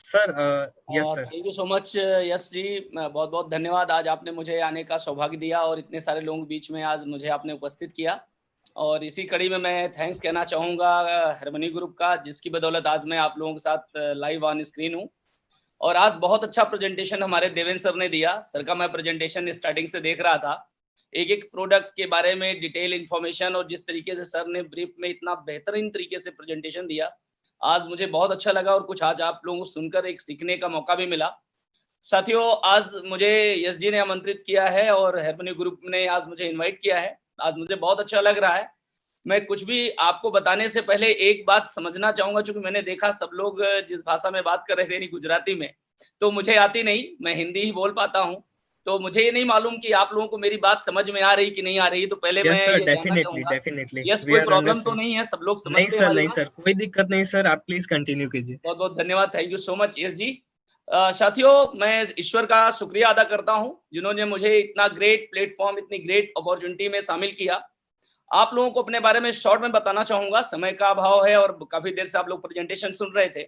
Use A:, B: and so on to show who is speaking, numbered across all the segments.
A: Sir yes sir.
B: Thank you so much yes ji, बहुत बहुत धन्यवाद। आज आपने मुझे आने का सौभाग्य दिया और इतने सारे लोगों के बीच में आज मुझे आपने उपस्थित किया। और इसी कड़ी में मैं थैंक्स कहना चाहूँगा हार्मनी ग्रुप का, जिसकी बदौलत आज मैं आप लोगों के साथ लाइव ऑन स्क्रीन हूँ। और आज बहुत अच्छा प्रेजेंटेशन हमारे देवेंद्र सर ने दिया। सर का मैं प्रेजेंटेशन स्टार्टिंग से देख रहा था, एक एक प्रोडक्ट के बारे में डिटेल इन्फॉर्मेशन, और जिस तरीके से सर ने ब्रीफ में इतना बेहतरीन तरीके से प्रेजेंटेशन दिया, आज मुझे बहुत अच्छा लगा। और कुछ आज आप लोगों को सुनकर एक सीखने का मौका भी मिला। साथियों, आज मुझे यस जी ने आमंत्रित किया है और हार्मनी ग्रुप ने आज मुझे इनवाइट किया है। आज मुझे बहुत अच्छा लग रहा है। मैं कुछ भी आपको बताने से पहले एक बात समझना चाहूँगा, चूँकि मैंने देखा सब लोग जिस भाषा में बात कर रहे थे यानी गुजराती में, तो मुझे आती नहीं, मैं हिंदी ही बोल पाता हूँ। तो मुझे ये नहीं मालूम कि आप लोगों को मेरी बात समझ में आ रही कि नहीं आ रही, तो पहले
A: यस
B: मैं
A: सर,
B: ये जानना
A: डेफिनेटली
B: चाहूँगा।
A: डेफिनेटली
B: यस,
A: वी
B: कोई
A: आर
B: प्रॉब्लम तो
A: अंडरस्टैंड।
B: नहीं है? सब लोग
A: नहीं
B: समझते हैं
A: सर,
B: हमारी
A: नहीं
B: बात?
A: सर, कोई दिक्कत नहीं सर, आप प्लीज कंटिन्यू कीजिए।
B: बहुत बहुत धन्यवाद, thank you so much yes ji. साथियों, मैं ईश्वर का शुक्रिया अदा करता हूं जिन्होंने मुझे इतना ग्रेट प्लेटफॉर्म, इतनी ग्रेट अपॉर्चुनिटी में शामिल किया। आप लोगों को अपने बारे में शॉर्ट में बताना चाहूंगा, समय का अभाव है और काफी देर से आप लोग प्रेजेंटेशन सुन रहे थे,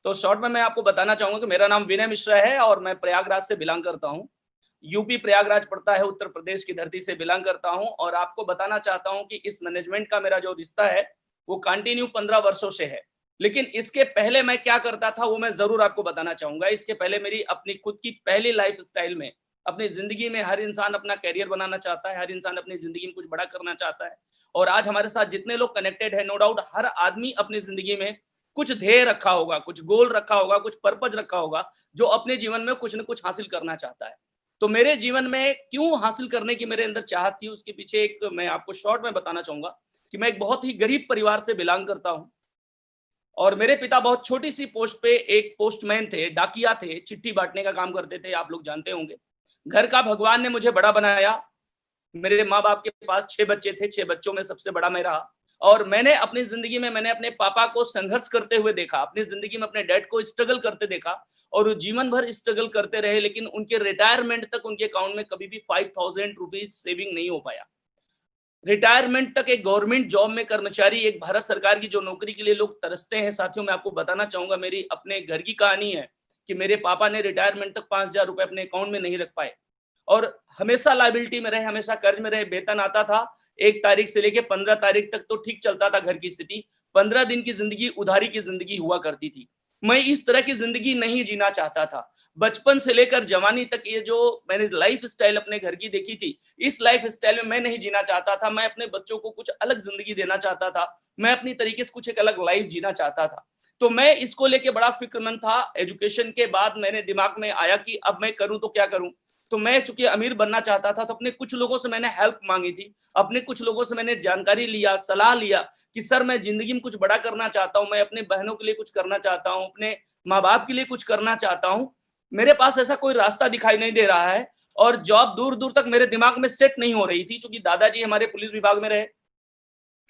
B: तो शॉर्ट में मैं आपको बताना चाहूंगा कि मेरा नाम विनय मिश्रा है और मैं प्रयागराज से बिलोंग करता हूँ। यूपी प्रयागराज पड़ता है, उत्तर प्रदेश की धरती से बिलोंग करता हूँ। और आपको बताना चाहता हूँ कि इस मैनेजमेंट का मेरा जो रिश्ता है वो कंटिन्यू 15 वर्षों से है। लेकिन इसके पहले मैं क्या करता था वो मैं जरूर आपको बताना चाहूंगा। इसके पहले मेरी अपनी खुद की पहली लाइफ स्टाइल में, अपनी जिंदगी में, हर इंसान अपना कैरियर बनाना चाहता है, हर इंसान अपनी जिंदगी में कुछ बड़ा करना चाहता है। और आज हमारे साथ जितने लोग कनेक्टेड है, नो डाउट हर आदमी अपनी जिंदगी में कुछ ध्येय रखा होगा, कुछ गोल रखा होगा, कुछ पर्पज रखा होगा, जो अपने जीवन में कुछ न कुछ हासिल करना चाहता है। तो मेरे जीवन में क्यों हासिल करने की मेरे अंदर चाहत थी, उसके पीछे एक मैं आपको शॉर्ट में बताना चाहूंगा कि मैं एक बहुत ही गरीब परिवार से बिलोंग करता हूं। और मेरे पिता बहुत छोटी सी पोस्ट पे एक पोस्टमैन थे, डाकिया थे, चिट्ठी बांटने का काम करते थे, आप लोग जानते होंगे। घर का भगवान ने मुझे बड़ा बनाया। मेरे माँ बाप के पास 6 बच्चे थे, 6 बच्चों में सबसे बड़ा मैं रहा। और मैंने अपनी जिंदगी में मैंने अपने पापा को संघर्ष करते हुए देखा, अपनी जिंदगी में अपने डैड को स्ट्रगल करते देखा। और वो जीवन भर स्ट्रगल करते रहे, लेकिन उनके रिटायरमेंट तक उनके अकाउंट में कभी भी 5000 रुपीज सेविंग नहीं हो पाया। रिटायरमेंट तक एक गवर्नमेंट जॉब में कर्मचारी, एक भारत सरकार की जो नौकरी के लिए लोग तरसते हैं। साथियों, मैं आपको बताना चाहूंगा, मेरी अपने घर की कहानी है कि मेरे पापा ने रिटायरमेंट तक 5000 रुपए अपने अकाउंट में नहीं रख पाए और हमेशा लाइबिलिटी में रहे, हमेशा कर्ज में रहे। वेतन आता था 1 तारीख से लेके 15 तारीख तक तो ठीक चलता था घर की स्थिति। 15 दिन की जिंदगी उधारी की जिंदगी हुआ करती थी। मैं इस तरह की जिंदगी नहीं जीना चाहता था। बचपन से लेकर जवानी तक ये जो मैंने लाइफ स्टाइल अपने घर की देखी थी, इस लाइफ स्टाइल में मैं नहीं जीना चाहता था। मैं अपने बच्चों को कुछ अलग जिंदगी देना चाहता था। मैं अपनी तरीके से कुछ एक अलग लाइफ जीना चाहता था। तो मैं इसको लेके बड़ा फिक्रमंद था। एजुकेशन के बाद मैंने दिमाग में आया कि अब मैं करूं तो क्या करूं। तो मैं चूंकि अमीर बनना चाहता था, तो अपने कुछ लोगों से मैंने हेल्प मांगी थी। अपने कुछ लोगों से मैंने जानकारी लिया, सलाह लिया कि सर मैं जिंदगी में कुछ बड़ा करना चाहता हूं, मैं अपने बहनों के लिए कुछ करना चाहता हूं, अपने माँ बाप के लिए कुछ करना चाहता हूं। मेरे पास ऐसा कोई रास्ता दिखाई नहीं दे रहा है और जॉब दूर दूर तक मेरे दिमाग में सेट नहीं हो रही थी। चूंकि दादाजी हमारे पुलिस विभाग में रहे,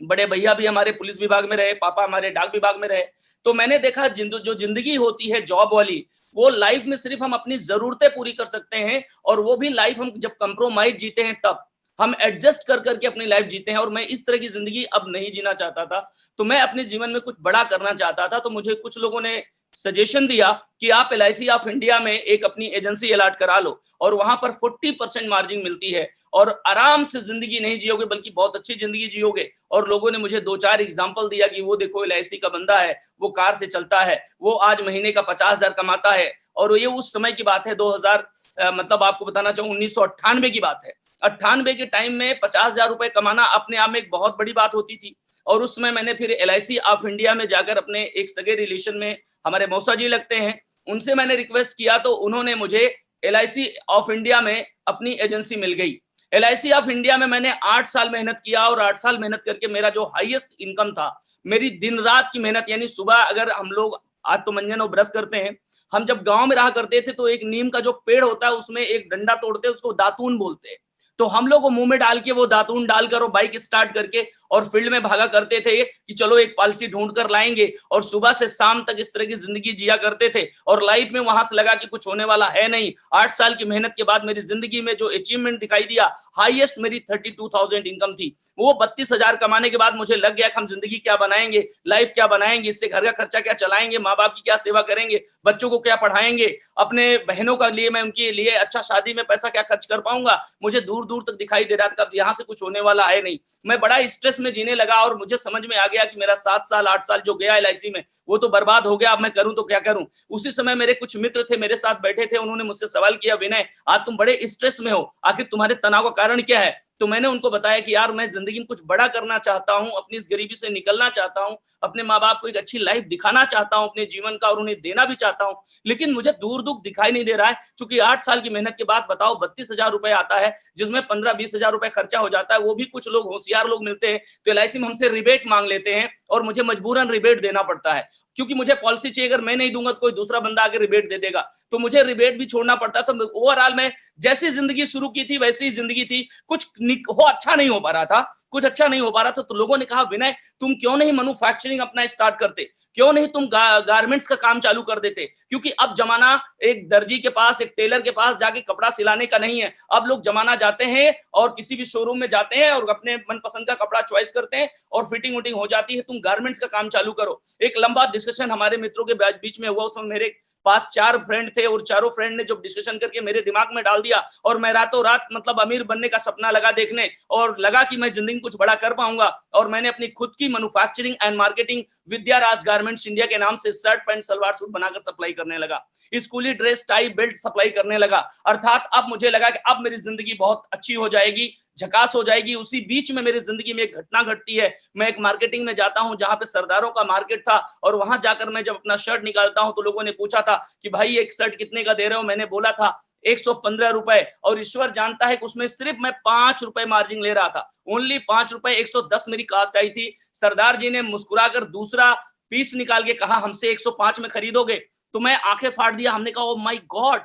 B: बड़े भैया भी हमारे पुलिस विभाग में रहे, पापा हमारे डाक विभाग में रहे। तो मैंने देखा जो जिंदगी होती है जॉब वाली, वो लाइफ में सिर्फ हम अपनी जरूरतें पूरी कर सकते हैं। और वो भी लाइफ हम जब कंप्रोमाइज जीते हैं, तब हम एडजस्ट कर करके अपनी लाइफ जीते हैं। और मैं इस तरह की जिंदगी अब नहीं जीना चाहता था। तो मैं अपने जीवन में कुछ बड़ा करना चाहता था। तो मुझे कुछ लोगों ने सजेशन दिया कि आप LIC ऑफ इंडिया में एक अपनी एजेंसी अलॉट करा लो और वहां पर 40% मार्जिन मिलती है और आराम से जिंदगी नहीं जियोगे बल्कि बहुत अच्छी जिंदगी जियोगे। और लोगों ने मुझे 2-4 एग्जांपल दिया कि वो देखो LIC का बंदा है, वो कार से चलता है, वो आज महीने का 50,000 कमाता है। और ये उस समय की बात है 2000 मतलब आपको बताना चाहूँ 1998 की बात है। 98 के टाइम में 50,000 रुपए कमाना अपने आप में एक बहुत बड़ी बात होती थी। और उस समय मैंने फिर LIC ऑफ इंडिया में जाकर अपने एक सगे रिलेशन में हमारे मौसा जी लगते हैं, उनसे मैंने रिक्वेस्ट किया तो उन्होंने मुझे LIC ऑफ इंडिया में अपनी एजेंसी मिल गई। LIC ऑफ इंडिया में मैंने 8 साल मेहनत किया और 8 साल मेहनत करके मेरा जो हाईएस्ट इनकम था, मेरी दिन रात की मेहनत, यानी सुबह अगर हम लोग आज तो मंजन और ब्रश करते हैं, हम जब गांव में रहा करते थे तो एक नीम का जो पेड़ होता है उसमें एक डंडा तोड़ते हैं, उसको दातून बोलते हैं। तो हम लोग को मुंह में डाल के वो दातून डालकर और बाइक स्टार्ट करके और फील्ड में भागा करते थे कि चलो एक पॉलिसी ढूंढ कर लाएंगे और सुबह से शाम तक इस तरह की जिंदगी जिया करते थे और लाइफ में वहां से लगा कि कुछ होने वाला है नहीं। 8 साल की मेहनत के बाद मेरी जिंदगी में जो अचीवमेंट दिखाई दिया, हाईएस्ट मेरी 32,000 इनकम थी। वो 32,000 कमाने के बाद मुझे लग गया कि हम जिंदगी क्या बनाएंगे, लाइफ क्या बनाएंगे, इससे घर का खर्चा क्या चलाएंगे, माँ बाप की क्या सेवा करेंगे, बच्चों को क्या पढ़ाएंगे, अपने बहनों का लिए मैं उनके लिए अच्छा शादी में पैसा क्या खर्च कर पाऊंगा। मुझे दूर दूर तक दिखाई दे रहा था यहाँ से कुछ होने वाला है नहीं। मैं बड़ा स्ट्रेस में जीने लगा और मुझे समझ में आ गया कि मेरा 7 साल 8 साल जो गया LIC में वो तो बर्बाद हो गया। अब मैं करूं तो क्या करूं। उसी समय मेरे कुछ मित्र थे, मेरे साथ बैठे थे, उन्होंने मुझसे सवाल किया, विनय आज तुम बड़े स्ट्रेस में हो, आखिर तुम्हारे तनाव का कारण क्या है। तो मैंने उनको बताया कि यार मैं जिंदगी में कुछ बड़ा करना चाहता हूं, अपनी इस गरीबी से निकलना चाहता हूं, अपने माँ बाप को एक अच्छी लाइफ दिखाना चाहता हूं अपने जीवन का और उन्हें देना भी चाहता हूं, लेकिन मुझे दूर दूर दिखाई नहीं दे रहा है। क्योंकि 8 साल की मेहनत के बाद बताओ 32,000 रुपए आता है, जिसमें 15-20,000 रुपए खर्चा हो जाता है। वो भी कुछ लोग होशियार लोग मिलते हैं तो LIC में हमसे रिबेट मांग लेते हैं और मुझे मजबूरन रिबेट देना पड़ता है, क्योंकि मुझे पॉलिसी चाहिए। अगर मैं नहीं दूंगा तो कोई दूसरा बंदा आके रिबेट दे देगा, तो मुझे रिबेट भी छोड़ना पड़ता है। तो ओवरऑल में जैसी जिंदगी शुरू की थी वैसी ही जिंदगी थी, कुछ अच्छा नहीं हो पा रहा था, कुछ अच्छा नहीं हो पा रहा था। तो लोगों ने कहा विनय तुम क्यों नहीं मैन्युफैक्चरिंग अपना स्टार्ट करते, क्यों नहीं तुम गारमेंट्स का काम चालू कर देते। क्योंकि अब जमाना एक दर्जी के पास, एक टेलर के पास जाके कपड़ा सिलाने का नहीं है। अब लोग जमाना जाते हैं और किसी भी शोरूम में जाते हैं और अपने मनपसंद का कपड़ा चॉइस करते हैं और फिटिंग वुटिंग हो जाती है। तुम गारमेंट्स का काम चालू करो। एक लंबा डिस्कशन हमारे मित्रों के बीच में हुआ। उसमें मेरे पास 4 फ्रेंड थे और चारों फ्रेंड ने जो डिस्कशन करके मेरे दिमाग में डाल दिया और मैं रातों रात मतलब अमीर बनने का सपना लगा देखने और लगा कि मैं जिंदगी में कुछ बड़ा कर पाऊंगा। और मैंने अपनी खुद की manufacturing and marketing Vidyaraj garments India के नाम से शर्ट पैंट सलवार सूट बनाकर सप्लाई करने लगा, स्कूली ड्रेस टाई बेल्ट सप्लाई करने लगा। अर्थात अब मुझे लगा कि अब मेरी जिंदगी बहुत अच्छी हो जाएगी, झकास हो जाएगी। उसी बीच में मेरी जिंदगी में एक घटना घटती है। मैं एक मार्केटिंग में जाता हूं जहां पे सरदारों का मार्केट था और वहां जाकर मैं जब अपना शर्ट निकालता हूं तो लोगों ने पूछा था कि भाई एक शर्ट कितने का दे रहे हो। मैंने बोला था 115 रुपए और ईश्वर जानता है कि उसमें सिर्फ मैं 5 रुपए मार्जिन ले रहा था। ओनली 5 रुपए, 110 मेरी कास्ट आई थी। सरदार जी ने मुस्कुराकर दूसरा पीस निकाल के कहा हमसे 105 में खरीदोगे। तो मैं आंखें फाड़ दिया। हमने कहा ओ माय गॉड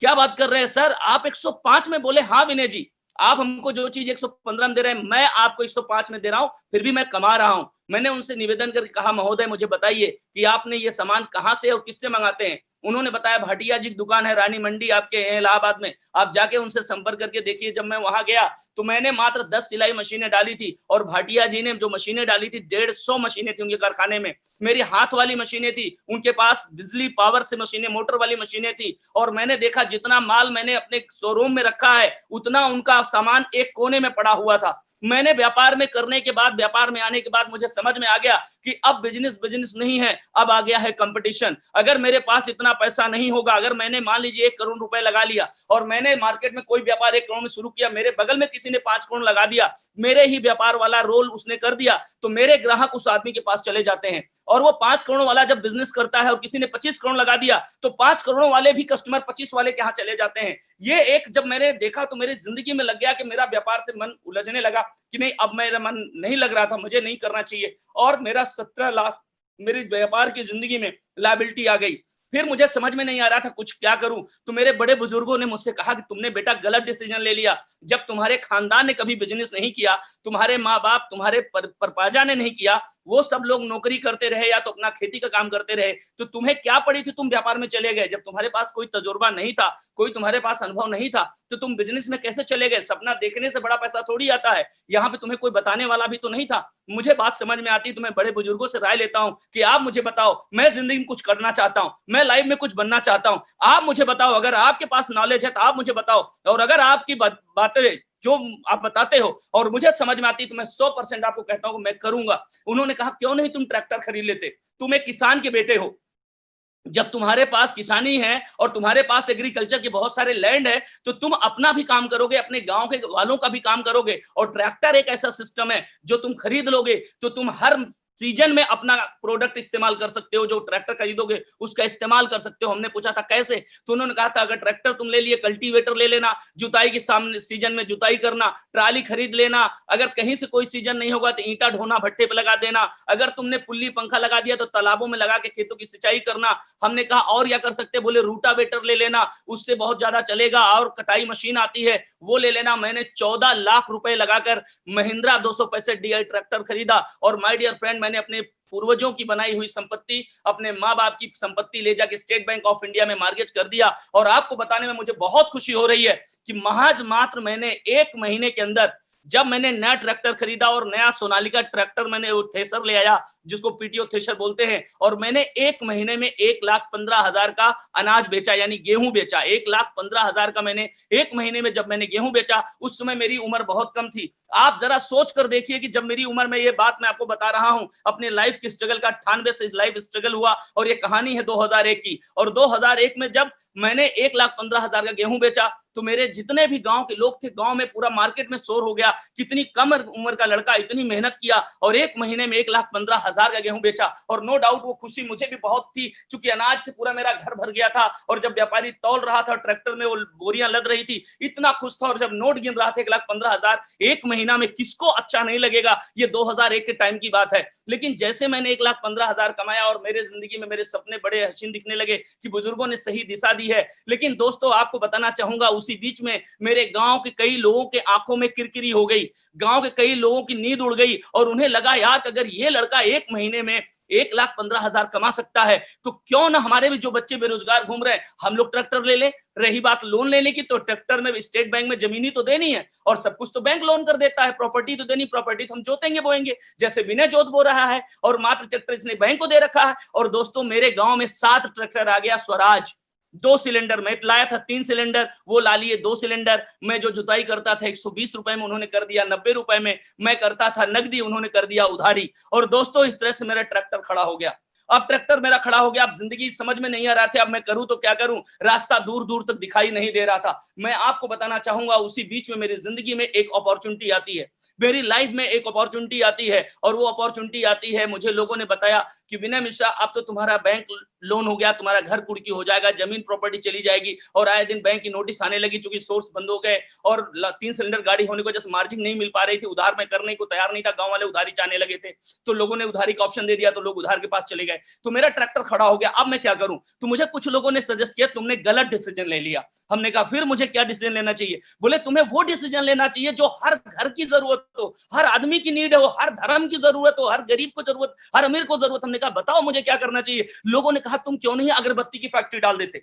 B: क्या बात कर रहे हैं सर, आप 105 में बोले। हाँ विनय जी, आप हमको जो चीज 115 में दे रहे हैं मैं आपको 105 में दे रहा हूं, फिर भी मैं कमा रहा हूं। मैंने उनसे निवेदन करके कहा महोदय मुझे बताइए कि आपने ये सामान कहां से और किससे मंगाते हैं। उन्होंने बताया भाटिया जी की दुकान है रानी मंडी आपके इलाहाबाद में, आप जाके उनसे संपर्क करके देखिए। जब मैं वहां गया तो मैंने मात्र 10 सिलाई मशीनें डाली थी और भाटिया जी ने जो मशीनें डाली थी 150 मशीनें थी उनके कारखाने में। मेरी हाथ वाली मशीनें थी, उनके पास बिजली पावर से मशीनें, मोटर वाली मशीनें थी। और मैंने देखा जितना माल मैंने अपने शोरूम में रखा है उतना उनका सामान एक कोने में पड़ा हुआ था। मैंने व्यापार में करने के बाद, व्यापार में आने के बाद मुझे समझ में आ गया कि अब बिजनेस नहीं है, अब आ गया है कंपटीशन। अगर मेरे पास इतना पैसा नहीं होगा, अगर मैंने मान लीजिए 1 करोड़ रुपए लगा लिया और मैंने मार्केट में कोई व्यापार 1 करोड़ में शुरू किया, मेरे बगल में किसी ने 5 करोड़ लगा दिया, मेरे ही व्यापार वाला रोल उसने कर दिया, तो मेरे ग्राहक उस आदमी के पास चले जाते हैं। और वो 5 करोड़ वाला जब बिजनेस करता है और किसी ने 25 करोड़ लगा दिया तो 5 करोड़ वाले भी कस्टमर 25 वाले के यहाँ चले जाते हैं। ये एक जब मैंने देखा तो मेरी जिंदगी में लग गया कि मेरा व्यापार से मन उलझने लगा कि नहीं, अब मेरा मन नहीं लग रहा था, मुझे नहीं करना चाहिए। और मेरा 17 लाख मेरी व्यापार की जिंदगी में लायबिलिटी आ गई। फिर मुझे समझ में नहीं आ रहा था कुछ क्या करूं। तो मेरे बड़े बुजुर्गों ने मुझसे कहा कि तुमने बेटा गलत डिसीजन ले लिया। जब तुम्हारे खानदान ने कभी बिजनेस नहीं किया, तुम्हारे माँ बाप, तुम्हारे परपाजा ने नहीं किया, वो सब लोग नौकरी करते रहे या तो अपना खेती का काम करते रहे, तो तुम्हें क्या पड़ी थी, तुम व्यापार में चले गए। जब तुम्हारे पास कोई तजुर्बा नहीं था, कोई तुम्हारे पास अनुभव नहीं था, तो तुम बिजनेस में कैसे चले गए। सपना देखने से बड़ा पैसा थोड़ी आता है, यहाँ पे तुम्हें कोई बताने वाला भी तो नहीं था। मुझे बात समझ में आती तो मैं बड़े बुजुर्गों से राय लेता हूँ कि आप मुझे बताओ, मैं जिंदगी में कुछ करना चाहता हूँ, मैं लाइफ में कुछ बनना चाहता हूँ, आप मुझे बताओ। अगर आपके पास नॉलेज है तो आप मुझे बताओ, और अगर आपकी बातें जो आप बताते हो और मुझे समझ में आती तो मैं 100% आपको कहता हूं मैं करूंगा। उन्होंने कहा क्यों नहीं तुम ट्रैक्टर खरीद लेते, तुम एक किसान के बेटे हो, जब तुम्हारे पास किसानी है और तुम्हारे पास एग्रीकल्चर के बहुत सारे लैंड है तो तुम अपना भी काम करोगे, अपने गांव के वालों का भी काम करोगे। और ट्रैक्टर एक ऐसा सिस्टम है जो तुम खरीद लोगे तो तुम हर सीजन में अपना प्रोडक्ट इस्तेमाल कर सकते हो, जो ट्रैक्टर खरीदोगे उसका इस्तेमाल कर सकते हो। हमने पूछा था कैसे, तो उन्होंने कहा था अगर ट्रैक्टर तुम ले लिए, कल्टीवेटर ले लेना, जुताई के सामने सीजन में जुताई करना, ट्राली खरीद लेना, अगर कहीं से कोई सीजन नहीं होगा तो ईंटा ढोना भट्टे पे लगा देना, अगर तुमने पुल्ली पंखा लगा दिया तो तालाबों में लगा के खेतों की सिंचाई करना। हमने कहा और क्या कर सकते, बोले रूटावेटर ले लेना, उससे बहुत ज्यादा चलेगा, और कटाई मशीन आती है वो ले लेना। मैंने 14 लाख रुपए लगाकर महिंद्रा 265 DI ट्रैक्टर खरीदा। और माय डियर फ्रेंड, मैंने अपने पूर्वजों की बनाई हुई संपत्ति, अपने माँ बाप की संपत्ति ले जाके स्टेट बैंक ऑफ इंडिया में मार्गेज कर दिया। और आपको बताने में मुझे बहुत खुशी हो रही है कि महज मात्र मैंने 1 महीने के अंदर, जब मैंने नया ट्रैक्टर खरीदा और नया सोनालिका ट्रैक्टर मैंने वो थ्रेशर ले आया जिसको पीटीओ थ्रेशर बोलते हैं, और मैंने 1 महीने में 1,15,000 का अनाज बेचा, यानी गेहूं बेचा। 1,15,000 का मैंने 1 महीने में जब मैंने गेहूं बेचा, उस समय मेरी उम्र बहुत कम थी। आप जरा सोच कर देखिए कि जब मेरी उम्र में, ये बात मैं आपको बता रहा हूं अपने लाइफ की स्ट्रगल का, 98 से लाइफ स्ट्रगल हुआ और ये कहानी है 2001 की। और 2001 में जब मैंने 1,15,000 का गेहूं बेचा तो मेरे जितने भी गांव के लोग थे, गांव में पूरा मार्केट में शोर हो गया, कितनी कम उम्र का लड़का इतनी मेहनत किया और 1 महीने में 1,15,000 का गेहूं बेचा। और नो डाउट वो खुशी मुझे भी बहुत थी, क्योंकि अनाज से पूरा मेरा घर भर गया था। और जब व्यापारी तौल रहा था, ट्रैक्टर में वो बोरियां लद रही थी, इतना खुश था। और जब नोट गिन रहा था 1,15,000 1 महीना में, किसको अच्छा नहीं लगेगा। ये 2001 के टाइम की बात है। लेकिन जैसे मैंने 1,15,000 कमाया और मेरे जिंदगी में मेरे सपने बड़े हसीन दिखने लगे कि बुजुर्गों ने सही दिशा दी है। लेकिन दोस्तों आपको बताना चाहूंगा, उसी बीच में मेरे गांव के कई लोगों के आंखों में किरकिरी हो गई, गांव के कई लोगों की नींद उड़ गई और उन्हें लगा यार अगर ये लड़का 1 महीने में 1,15,000 कमा सकता है तो क्यों ना हमारे भी जो बच्चे बेरोजगार घूम रहे हैं हम लोग ट्रैक्टर ले ले। रही बात लोन लेने की, तो ट्रैक्टर में स्टेट बैंक में जमीनी तो देनी है और सब कुछ तो बैंक लोन कर देता है, प्रॉपर्टी तो देनी, प्रॉपर्टी तो हम जोतेंगे बोएंगे, जैसे विनय जोत बो रहा है और मात्र ट्रैक्टर इसने बैंक को दे रखा है। और दोस्तों मेरे गांव में 7 ट्रैक्टर आ गया स्वराज 2 सिलेंडर। मैं लाया था 3 सिलेंडर, वो ला लिए 2 सिलेंडर। मैं जो जुताई करता था 120 रुपए में, उन्होंने कर दिया 90 रुपए में। मैं करता था नकदी, उन्होंने कर दिया उधारी। और दोस्तों इस तरह से मेरा ट्रैक्टर खड़ा हो गया। अब ट्रैक्टर मेरा खड़ा हो गया, अब जिंदगी समझ में नहीं आ रहा था, अब मैं करूं तो क्या करूं, रास्ता दूर दूर तक दिखाई नहीं दे रहा था। मैं आपको बताना चाहूंगा उसी बीच में मेरी जिंदगी में एक अपॉर्चुनिटी आती है, मेरी लाइफ में एक अपॉर्चुनिटी आती है। और वो अपॉर्चुनिटी आती है, मुझे लोगों ने बताया कि विनय मिश्रा अब तो तुम्हारा बैंक लोन हो गया, तुम्हारा घर कुड़की हो जाएगा, जमीन प्रॉपर्टी चली जाएगी। और आए दिन बैंक की नोटिस आने लगी, चूंकि सोर्स बंद हो गए और 3 सिलेंडर गाड़ी होने की वजह से मार्जिन नहीं मिल पा रही थी, उधार में करने को तैयार नहीं था, गांव वाले उधारी चाहने लगे थे, तो लोगों ने उधारी का ऑप्शन दे दिया, तो लोग उधार के पास चले गए। तो मेरा ट्रैक्टर खड़ा हो गया, अब मैं क्या करूं। तो मुझे कुछ लोगों ने सजेस्ट किया तुमने गलत डिसीजन ले लिया। हमने कहा फिर मुझे क्या डिसीजन लेना चाहिए। बोले तुम्हें वो डिसीजन लेना चाहिए जो हर घर की जरूरत हो, हर आदमी की नीड है, वो हर धर्म की जरूरत हो, हर गरीब को जरूरत, हर अमीर को जरूरत। हमने कहा बताओ मुझे क्या करना चाहिए। लोगों ने कहा तुम क्यों नहीं अगरबत्ती की फैक्ट्री डाल देते,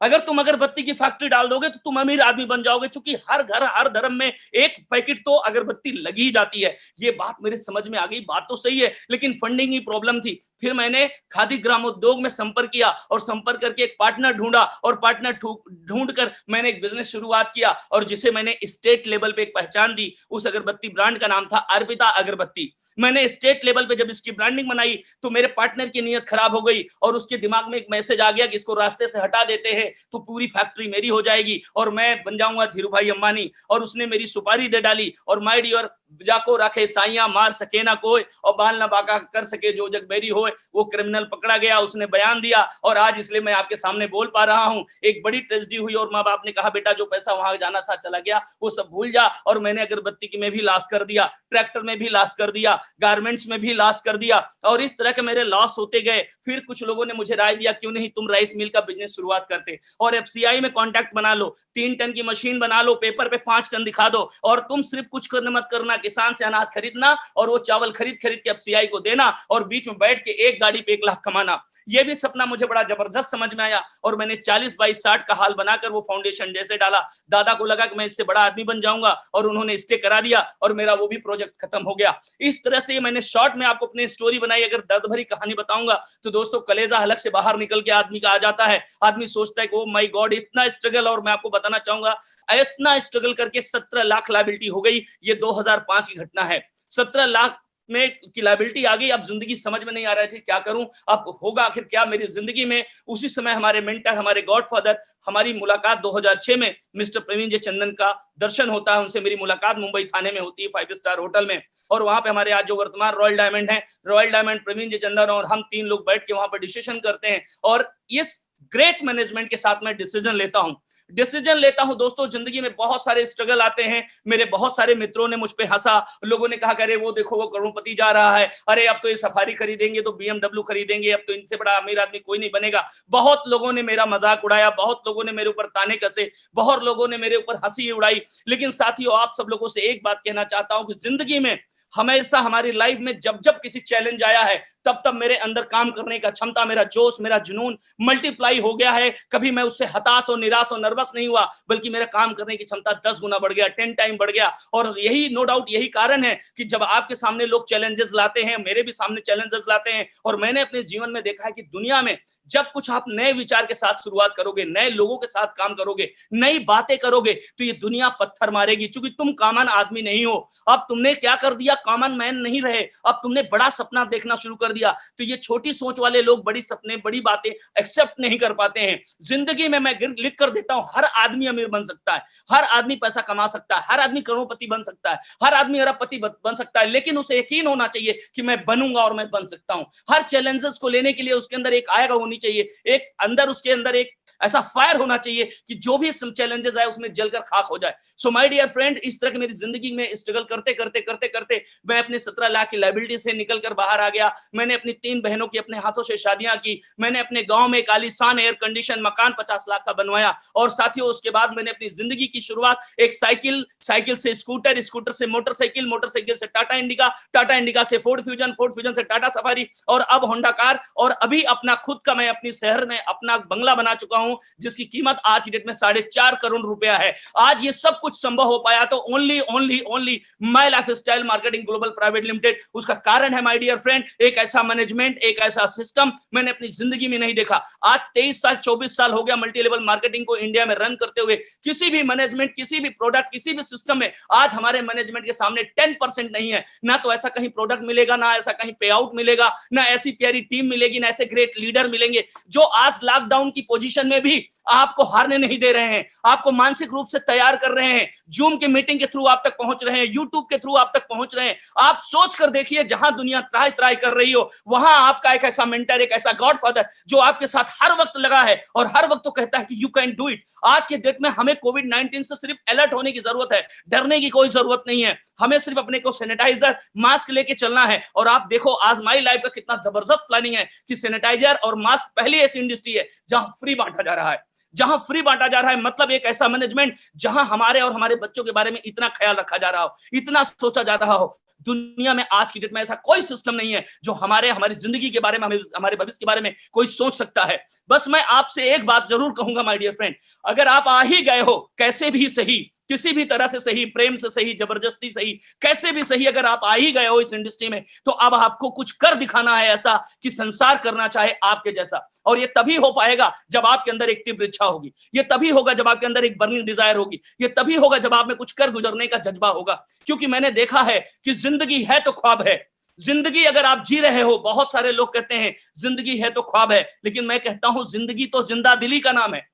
B: अगर तुम अगरबत्ती की फैक्ट्री डाल दोगे तो तुम अमीर आदमी बन जाओगे, क्योंकि हर घर हर धर्म में एक पैकेट तो अगरबत्ती लगी ही जाती है। ये बात मेरे समझ में आ गई, बात तो सही है, लेकिन फंडिंग की प्रॉब्लम थी। फिर मैंने खादी ग्रामोद्योग में संपर्क किया और संपर्क करके एक पार्टनर ढूंढा और पार्टनर ढूंढकर मैंने एक बिजनेस शुरुआत किया और जिसे मैंने स्टेट लेवल पे एक पहचान दी। उस अगरबत्ती ब्रांड का नाम था अर्पिता अगरबत्ती। मैंने स्टेट लेवल पे जब इसकी ब्रांडिंग बनाई तो मेरे पार्टनर की नीयत खराब हो गई और उसके दिमाग में एक मैसेज आ गया कि इसको रास्ते से हटा देते हैं तो पूरी फैक्ट्री मेरी हो जाएगी और मैं बन जाऊंगा धीरू भाई अंबानी। और उसने मेरी सुपारी दे डाली और माय डियर जाको रखे साइया मार सके ना कोई और बाल ना बाका कर सके जो जग बेरी होए। वो क्रिमिनल पकड़ा गया, उसने बयान दिया और आज इसलिए मैं आपके सामने बोल पा रहा हूं। एक बड़ी ट्रेजेडी हुई और माँ बाप ने कहा बेटा जो पैसा वहां जाना था चला गया, वो सब भूल जा। और मैंने अगरबत्ती की में भी लॉस कर दिया, ट्रैक्टर में भी लॉस कर दिया, गारमेंट्स में भी लॉस कर दिया और इस तरह के मेरे लॉस होते गए। फिर कुछ लोगों ने मुझे राय दिया क्यों नहीं तुम राइस मिल का बिजनेस शुरुआत करते और एफसीआई में कॉन्टैक्ट बना लो, 3 टन की मशीन बना लो, पेपर पे 5 टन दिखा दो और तुम सिर्फ कुछ करने मत करना, किसान से अनाज खरीदना और वो चावल खरीद खरीद के एफसीआई को देना और बीच में बैठ के एक गाड़ी पे 1 लाख कमाना। ये भी सपना मुझे बड़ा जबरदस्त समझ में आया और मैंने 40 बाई 60 का हाल बनाकर वो फाउंडेशन जैसे डाला। दादा को लगा कि मैं इससे बड़ा आदमी बन जाऊंगा और उन्होंने स्टे करा दिया और मेरा वो भी प्रोजेक्ट खत्म हो गया। इस तरह से मैंने शॉर्ट में आपको अपनी स्टोरी बनाई। अगर दर्द भरी कहानी बताऊंगा तो दोस्तों कलेजा हलक से बाहर निकल के आदमी का आ जाता है। आदमी सोचता है कि ओ माय गॉड इतना स्ट्रगल। और मैं आपको बताना चाहूंगा इतना स्ट्रगल करके 17 लाख लायबिलिटी हो गई। ये 2005 की घटना है। 17 लाख में की लायबिलिटी आ गई। अब जिंदगी समझ में नहीं आ रहे थे क्या करूं, अब होगा आखिर क्या मेरी जिंदगी में। उसी समय हमारे मेंटर, हमारे गॉडफादर, हमारी मुलाकात 2006 में मिस्टर प्रवीण जी चंदन का दर्शन होता है। उनसे मेरी मुलाकात मुंबई थाने में होती है 5 स्टार होटल में, और वहां पे हमारे आज जो वर्तमान रॉयल डायमंड है, रॉयल डायमंड प्रवीण जी चंदन और हम 3 लोग बैठ के वहां पर डिसीजन करते हैं। और इस ग्रेट मैनेजमेंट के साथ मैं डिसीजन लेता हूं दोस्तों। जिंदगी में बहुत सारे स्ट्रगल आते हैं। मेरे बहुत सारे मित्रों ने मुझ पे हंसा, लोगों ने कहा अरे वो देखो वो करोड़पति जा रहा है, अरे अब तो ये सफारी खरीदेंगे तो BMW खरीदेंगे, अब तो इनसे बड़ा अमीर आदमी कोई नहीं बनेगा। बहुत लोगों ने मेरा मजाक उड़ाया, बहुत लोगों ने मेरे ऊपर ताने कसे, बहुत लोगों ने मेरे ऊपर हंसी उड़ाई। लेकिन साथियों, आप सब लोगों से एक बात कहना चाहता हूं कि जिंदगी में हमेशा हमारी लाइफ में जब जब किसी चैलेंज आया है, तब तब मेरे अंदर काम करने का क्षमता, मेरा जोश, मेरा जुनून मल्टीप्लाई हो गया है। कभी मैं उससे हताश और निराश और नर्वस नहीं हुआ, बल्कि मेरा काम करने की क्षमता 10 गुना बढ़ गया, 10 टाइम बढ़ गया। और यही नो डाउट यही कारण है कि जब आपके सामने लोग चैलेंजेस लाते हैं, मेरे भी सामने चैलेंजेस लाते हैं, और मैंने अपने जीवन में देखा है कि दुनिया में जब कुछ आप नए विचार के साथ शुरुआत करोगे, नए लोगों के साथ काम करोगे, नई बातें करोगे, तो ये दुनिया पत्थर मारेगी, क्योंकि तुम कॉमन आदमी नहीं हो। अब तुमने क्या कर दिया, कॉमन मैन नहीं रहे, अब तुमने बड़ा सपना देखना शुरू कर दिया। तो ये छोटी सोच वाले लोग बड़ी सपने, बड़ी बातें एक्सेप्ट नहीं कर पाते हैं। जिंदगी में मैं लिख कर देता हूं, हर आदमी अमीर बन सकता है, हर आदमी पैसा कमा सकता है, हर आदमी करोड़पति बन सकता है, हर आदमी अरबपति बन सकता है, लेकिन उसे यकीन होना चाहिए कि मैं बनूंगा और मैं बन सकता हूं। हर चैलेंजेस को लेने के लिए उसके अंदर एक आएगा होनी चाहिए, एक अंदर उसके अंदर एक ऐसा फायर होना चाहिए कि जो भी चैलेंजेस आए उसमें जलकर खाक हो जाए। सो माय डियर फ्रेंड, इस तरह की मेरी जिंदगी में स्ट्रगल करते करते करते करते मैं अपने 17 लाख की लायबिलिटी से निकलकर बाहर आ गया। मैंने अपनी 3 बहनों की अपने हाथों से शादियां की। मैंने अपने गांव में एक आलीशान एयर कंडीशन मकान 50 लाख का बनवाया। और साथियों, उसके बाद मैंने अपनी जिंदगी की शुरुआत एक साइकिल से स्कूटर, स्कूटर से मोटरसाइकिल, मोटरसाइकिल से टाटा इंडिका, टाटा इंडिका से फोर्ड फ्यूजन, फोर्ड फ्यूजन से टाटा सफारी, और अब होंडा कार, और अभी अपना खुद का मैं अपनी शहर में अपना बंगला बना चुका हूं जिसकी कीमत आज की डेट में 4.5 करोड़ रुपया है। आज ये सब कुछ संभव हो पाया तो only my lifestyle marketing global private limited. उसका कारण है माय डियर फ्रेंड, एक ऐसा मैनेजमेंट, एक ऐसा सिस्टम मैंने अपनी जिंदगी में नहीं देखा। आज 23 साल 24 साल हो गया मल्टी लेवल मार्केटिंग को इंडिया में रन करते हुए। किसी भी मैनेजमेंट, किसी भी प्रोडक्ट, किसी भी सिस्टम में आज हमारे मैनेजमेंट के सामने 10% नहीं है। ना तो ऐसा कहीं प्रोडक्ट मिलेगा, ना ऐसा कहीं पे आउट मिलेगा, ना ऐसी प्यारी टीम मिलेगी, ना ऐसे ग्रेट लीडर मिलेंगे जो आज लॉकडाउन की पोजीशन में भी आपको हारने नहीं दे रहे हैं, आपको मानसिक रूप से तैयार कर रहे हैं, जूम के मीटिंग के थ्रू आप तक पहुंच रहे हैं, यूट्यूब के थ्रू आप तक पहुंच रहे हैं। आप सोच कर देखिए, जहां दुनिया ट्राई कर रही हो, वहां आपका एक ऐसा मेंटर, एक ऐसा गॉडफादर जो आपके साथ हर वक्त लगा है और हर वक्त तो कहता है कि यू कैन डू इट। आज के डेट में हमें कोविड-19 से सिर्फ अलर्ट होने की जरूरत है, डरने की कोई जरूरत नहीं है। हमें सिर्फ अपने को सैनिटाइजर, मास्क लेके चलना है। और आप देखो आज माई लाइफ का कितना जबरदस्त प्लानिंग है कि सैनिटाइजर और मास्क पहली ऐसी इंडस्ट्री है जहां फ्री बांटा जा रहा है, जहां फ्री बांटा जा रहा है। मतलब एक ऐसा मैनेजमेंट जहां हमारे और हमारे बच्चों के बारे में इतना ख्याल रखा जा रहा हो, इतना सोचा जा रहा हो। दुनिया में आज की डेट में ऐसा कोई सिस्टम नहीं है जो हमारी जिंदगी के बारे में, हमारे भविष्य के बारे में कोई सोच सकता है। बस मैं आपसे एक बात जरूर कहूंगा माय डियर फ्रेंड, अगर आप आ ही गए हो कैसे भी सही, किसी भी तरह से सही, प्रेम से सही, जबरदस्ती सही, कैसे भी सही, अगर आप आ ही गए हो इस इंडस्ट्री में, तो अब आपको कुछ कर दिखाना है ऐसा कि संसार करना चाहे आपके जैसा। और ये तभी हो पाएगा जब आपके अंदर एक तीव्र इच्छा होगी, ये तभी होगा जब आपके अंदर एक बर्निंग डिजायर होगी, ये तभी होगा जब आप में कुछ कर गुजरने का जज्बा होगा। क्योंकि मैंने देखा है कि जिंदगी है तो ख्वाब है। जिंदगी अगर आप जी रहे हो, बहुत सारे लोग कहते हैं जिंदगी है तो ख्वाब है, लेकिन मैं कहता हूं जिंदगी तो जिंदा दिली का नाम है।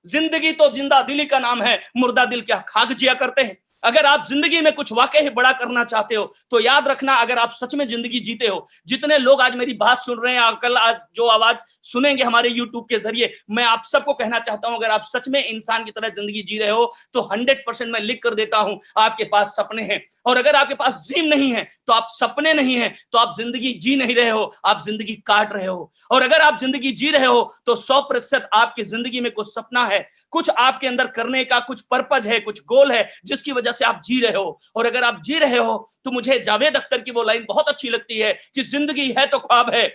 B: जिंदगी तो जिंदा दिली का नाम है, मुर्दा दिल क्या खाक जिया करते हैं। अगर आप जिंदगी में कुछ वाकई बड़ा करना चाहते हो तो याद रखना, अगर आप सच में जिंदगी जीते हो, जितने लोग आज मेरी बात सुन रहे हैं, कल आज जो आवाज सुनेंगे हमारे यूट्यूब के जरिए, मैं आप सबको कहना चाहता हूं, अगर आप सच में इंसान की तरह जिंदगी जी रहे हो तो 100% मैं लिख कर देता हूं, आपके पास सपने हैं। और अगर आपके पास ड्रीम नहीं है तो आप सपने नहीं है तो आप जिंदगी जी नहीं रहे हो, आप जिंदगी काट रहे हो। और अगर आप जिंदगी जी रहे हो तो 100% आपकी जिंदगी में कुछ सपना है, कुछ आपके अंदर करने का कुछ पर्पज है, कुछ गोल है जिसकी वजह से आप जी रहे हो। और अगर आप जी रहे हो तो मुझे जावेद अख्तर की वो लाइन बहुत अच्छी लगती है कि जिंदगी है तो ख्वाब है।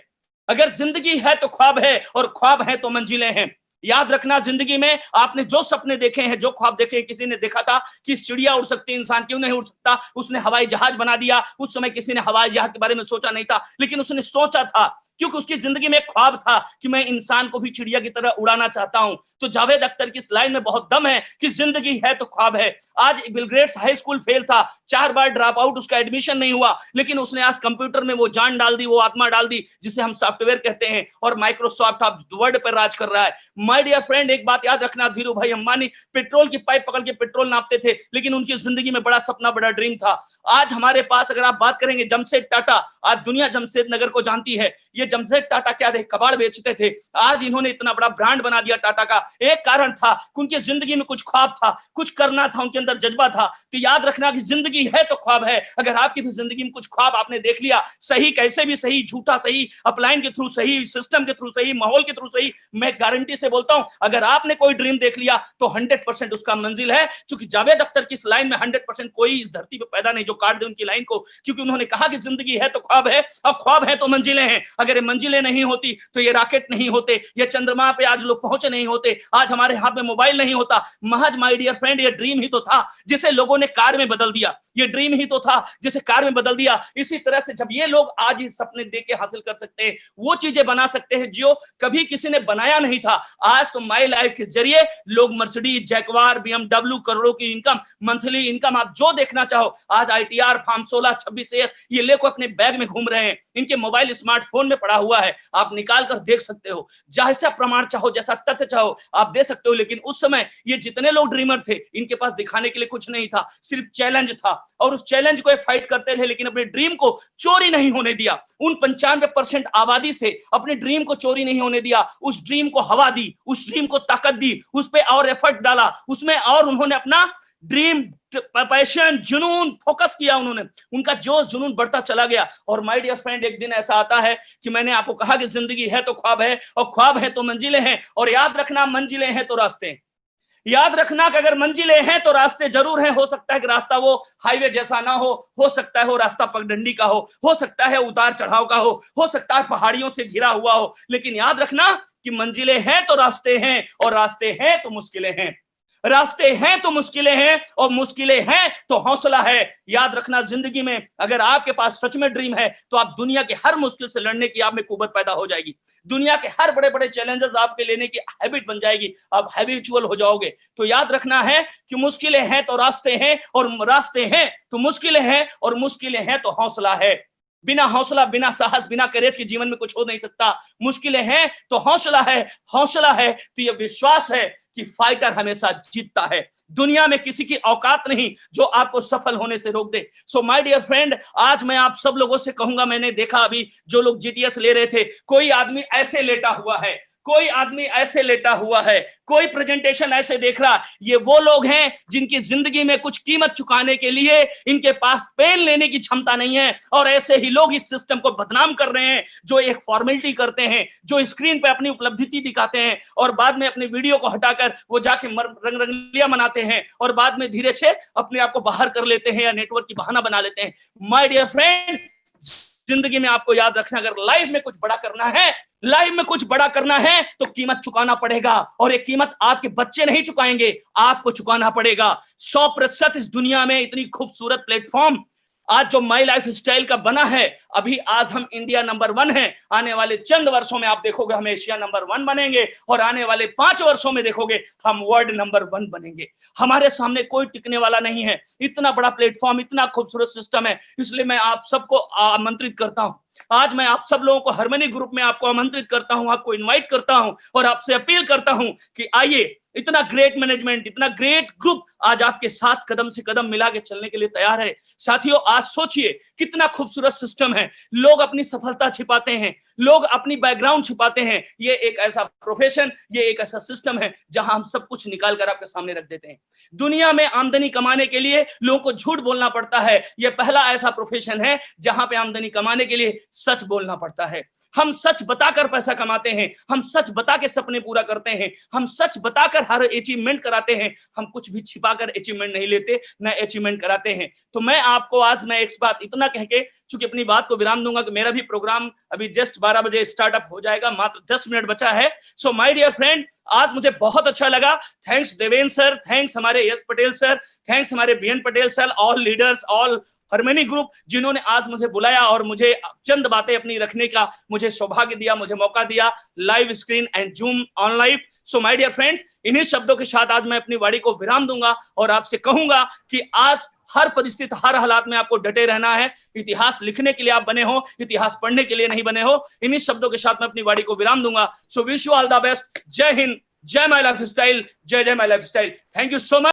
B: अगर जिंदगी है तो ख्वाब है और ख्वाब है तो मंजिलें हैं। याद रखना, जिंदगी में आपने जो सपने देखे हैं, जो ख्वाब देखे हैं, किसी ने देखा था कि चिड़िया उड़ सकती है, इंसान क्यों नहीं उड़ सकता, उसने हवाई जहाज बना दिया। उस समय किसी ने हवाई जहाज के बारे में सोचा नहीं था, लेकिन उसने सोचा था क्योंकि उसकी जिंदगी में एक ख्वाब था कि मैं इंसान को भी चिड़िया की तरह उड़ाना चाहता हूं। तो जावेद अख्तर की इस लाइन में बहुत दम है कि जिंदगी है तो ख्वाब है। आज Bill Gates high school fail था, 4 बार ड्रॉप आउट, उसका एडमिशन नहीं हुआ, लेकिन उसने आज कंप्यूटर में वो जान डाल दी, वो आत्मा डाल दी जिसे हम सॉफ्टवेयर कहते हैं, और माइक्रोसॉफ्ट अब वर्ल्ड पर राज कर रहा है। माय डियर फ्रेंड, एक बात याद रखना, धीरू भाई अंबानी पेट्रोल की पाइप पकड़ के पेट्रोल नापते थे, लेकिन उनकी जिंदगी में बड़ा सपना, बड़ा ड्रीम था। आज हमारे पास अगर आप बात करेंगे जमशेद टाटा, आज दुनिया जमशेद नगर को जानती है। ये जमशेद टाटा क्या थे? कबाड़ बेचते थे, आज इन्होंने इतना बड़ा ब्रांड बना दिया टाटा का। एक कारण था, उनकी जिंदगी में कुछ ख्वाब था, कुछ करना था, उनके अंदर जज्बा था। तो याद रखना कि जिंदगी है तो ख्वाब है। अगर आपकी भी जिंदगी में कुछ ख्वाब आपने देख लिया, सही कैसे भी सही, झूठा सही, अपलाइन के थ्रू सही, सिस्टम के थ्रू सही, माहौल के थ्रू सही, मैं गारंटी से बोलता हूं अगर आपने कोई ड्रीम देख लिया तो 100% उसका मंजिल है। क्योंकि जावेद अख्तर की इस लाइन में 100% कोई इस धरती पे पैदा नहीं जो काट दे उनकी लाइन को, क्योंकि उन्होंने कहा कि जिंदगी है तो ख्वाब है, और ख्वाब है तो मंजिलें हैं। अगर ये मंजिलें नहीं होती तो ये रॉकेट नहीं होते, ये चंद्रमा पे आज लोग पहुंचे नहीं होते, आज हमारे हाथ में मोबाइल नहीं होता। महज माय डियर फ्रेंड, ये ड्रीम ही तो था जिसे लोगों ने कार में बदल दिया, ये ड्रीम ही तो था जिसे कार में बदल दिया। इसी तरह से जब ये लोग आज इस सपने देख के हासिल कर सकते हैं, वो चीजें बना सकते हैं जो कभी किसी ने बनाया नहीं था। आज तो माई लाइफ के जरिए लोग मर्सिडीज, जैगवार, BMW, करोड़ों की इनकम, मंथली इनकम, आप जो देखना चाहो, आज ITR फार्म 16, 26 ये लेकर अपने बैग में घूम रहे हैं, इनके मोबाइल स्मार्टफोन में पड़ा हुआ है, आप निकाल कर देख सकते हो। जैसा प्रमाण चाहो, जैसा तथ्य चाहो आप दे सकते हो। लेकिन उस समय ये जितने लोग ड्रीमर थे, इनके पास दिखाने के लिए कुछ नहीं था, सिर्फ चैलेंज था, और उस चैलेंज को फाइट करते थे, लेकिन अपने ड्रीम को चोरी नहीं होने दिया। उन 95% आबादी से अपने ड्रीम को चोरी नहीं होने दिया, उस ड्रीम को हवा दी, उस ड्रीम को ताकत दी, उस पे और एफर्ट डाला, उसमें और उन्होंने अपना ड्रीम, पैशन, जुनून फोकस किया, उन्होंने उनका जोश जुनून बढ़ता चला गया। और माय डियर फ्रेंड, एक दिन ऐसा आता है कि मैंने आपको कहा कि जिंदगी है तो ख्वाब है, और ख्वाब है तो मंजिलें हैं। और याद रखना, मंजिलें हैं तो रास्ते हैं। याद रखना कि अगर मंजिलें हैं तो रास्ते जरूर हैं। हो सकता है कि रास्ता वो हाईवे जैसा ना हो सकता है वो रास्ता पगडंडी का हो सकता है उतार चढ़ाव का हो सकता है पहाड़ियों से घिरा हुआ हो, लेकिन याद रखना कि मंजिलें हैं तो रास्ते हैं, और रास्ते हैं तो मुश्किलें हैं। रास्ते हैं तो मुश्किलें हैं, और मुश्किलें हैं तो हौसला है। याद रखना, जिंदगी में अगर आपके पास सच में ड्रीम है तो आप दुनिया के हर मुश्किल से लड़ने की आप में कुव्वत पैदा हो जाएगी, दुनिया के हर बड़े बड़े चैलेंजेस आपके लेने की हैबिट बन जाएगी, आप हैबिचुअल हो जाओगे। तो याद रखना है कि मुश्किलें हैं तो रास्ते हैं, और रास्ते हैं तो मुश्किलें हैं, और मुश्किलें हैं तो हौसला है। बिना हौसला, बिना साहस, बिना करेज के जीवन में कुछ हो नहीं सकता। मुश्किलें हैं तो हौसला है, हौसला है तो यह विश्वास है कि फाइटर हमेशा जीतता है। दुनिया में किसी की औकात नहीं जो आपको सफल होने से रोक दे। सो माय डियर फ्रेंड, आज मैं आप सब लोगों से कहूंगा, मैंने देखा अभी जो लोग GTS ले रहे थे, कोई आदमी ऐसे लेटा हुआ है, कोई आदमी ऐसे लेटा हुआ है, कोई प्रेजेंटेशन ऐसे देख रहा, ये वो लोग हैं जिनकी जिंदगी में कुछ कीमत चुकाने के लिए इनके पास पेन लेने की क्षमता नहीं है। और ऐसे ही लोग इस सिस्टम को बदनाम कर रहे हैं, जो एक फॉर्मेलिटी करते हैं, जो स्क्रीन पे अपनी उपलब्धि दिखाते हैं और बाद में अपनी वीडियो को हटाकर वो जाके रंग रंगलियां मनाते हैं, और बाद में धीरे से अपने आप को बाहर कर लेते हैं या नेटवर्क की बहाना बना लेते हैं। माय डियर फ्रेंड, जिंदगी में आपको याद रखना, अगर लाइफ में कुछ बड़ा करना है, लाइफ में कुछ बड़ा करना है तो कीमत चुकाना पड़ेगा, और ये कीमत आपके बच्चे नहीं चुकाएंगे, आपको चुकाना पड़ेगा। 100% इस दुनिया में इतनी खूबसूरत प्लेटफॉर्म आज जो माई लाइफ स्टाइल का बना है, अभी आज हम इंडिया नंबर 1 है, आने वाले चंद वर्षों में आप देखोगे हम एशिया नंबर 1 बनेंगे, और आने वाले 5 वर्षों में देखोगे हम वर्ल्ड नंबर 1 बनेंगे। हमारे सामने कोई टिकने वाला नहीं है। इतना बड़ा प्लेटफॉर्म, इतना खूबसूरत सिस्टम है, इसलिए मैं आप सबको आमंत्रित करता हूं। आज मैं आप सब लोगों को हार्मनी ग्रुप में आपको आमंत्रित करता हूं, आपको इनवाइट करता हूं, और आपसे अपील करता हूं कि आइए, इतना ग्रेट मैनेजमेंट, इतना ग्रेट ग्रुप आज आपके साथ कदम से कदम मिला के चलने के लिए तैयार है। साथियों, आज सोचिए कितना खूबसूरत सिस्टम है। लोग अपनी सफलता छिपाते हैं, लोग अपनी बैकग्राउंड छिपाते हैं। ये एक ऐसा प्रोफेशन, ये एक ऐसा सिस्टम है जहां हम सब कुछ निकाल कर आपके सामने रख देते हैं। दुनिया में आमदनी कमाने के लिए लोगों को झूठ बोलना पड़ता है। यह पहला ऐसा प्रोफेशन है जहां पे आमदनी कमाने के लिए सच बोलना पड़ता है। हम सच बताकर पैसा कमाते हैं, हम सच बता के सपने पूरा करते हैं, हम सच बताकर हर अचीवमेंट कराते हैं। हम कुछ भी छिपाकर अचीवमेंट नहीं लेते, न अचीवमेंट कराते हैं। तो मैं आपको आज मैं एक बात इतना कह के चूंकि अपनी बात को विराम दूंगा कि मेरा भी प्रोग्राम अभी जस्ट 12 बजे स्टार्टअप हो जाएगा, मात्र 10 मिनट बचा है। सो माय डियर फ्रेंड, आज मुझे बहुत अच्छा लगा। थैंक्स देवेंद्र सर, थैंक्स हमारे यश पटेल सर, थैंक्स हमारे BN Patel sir, all leaders, all harmony group, जिन्होंने आज मुझे बुलाया और मुझे चंद बातें अपनी रखने का मुझे सौभाग्य दिया, मुझे मौका दिया, live screen and zoom on live. So my dear friends, इन्हीं शब्दों के साथ आज मैं अपनी वाणी को विराम दूंगा और आपसे कहूंगा कि आज हर परिस्थिति, हर हालात में आपको डटे रहना है। इतिहास लिखने के लिए आप बने हो, इतिहास पढ़ने के लिए नहीं बने हो। इन्हीं शब्दों के साथ मैं अपनी वाणी को विराम दूंगा। So wish you all the best. जय हिंद, जय माय लाइफ स्टाइल, जय जय my life style. Thank you so much.